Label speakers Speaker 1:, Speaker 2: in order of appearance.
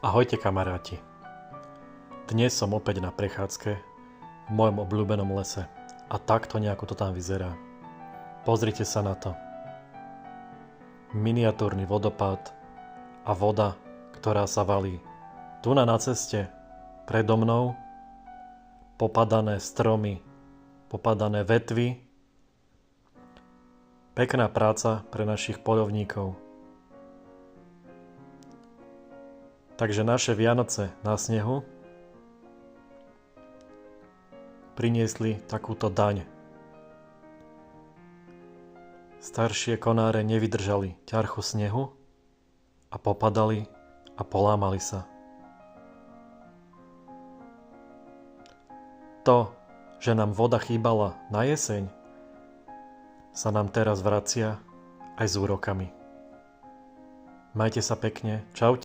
Speaker 1: Ahojte kamaráti. Dnes som opäť na prechádzke v mojom obľúbenom lese a takto nejako to tam vyzerá. Pozrite sa na to. Miniatúrny vodopád a voda, ktorá sa valí. Tu na ceste predo mnou popadané stromy, popadané vetvy. Pekná práca pre našich poľovníkov. Takže naše Vianoce na snehu priniesli takúto daň. Staršie konáre nevydržali ťarchu snehu a popadali a polámali sa. To, že nám voda chýbala na jeseň, sa nám teraz vracia aj s úrokami. Majte sa pekne, čaute.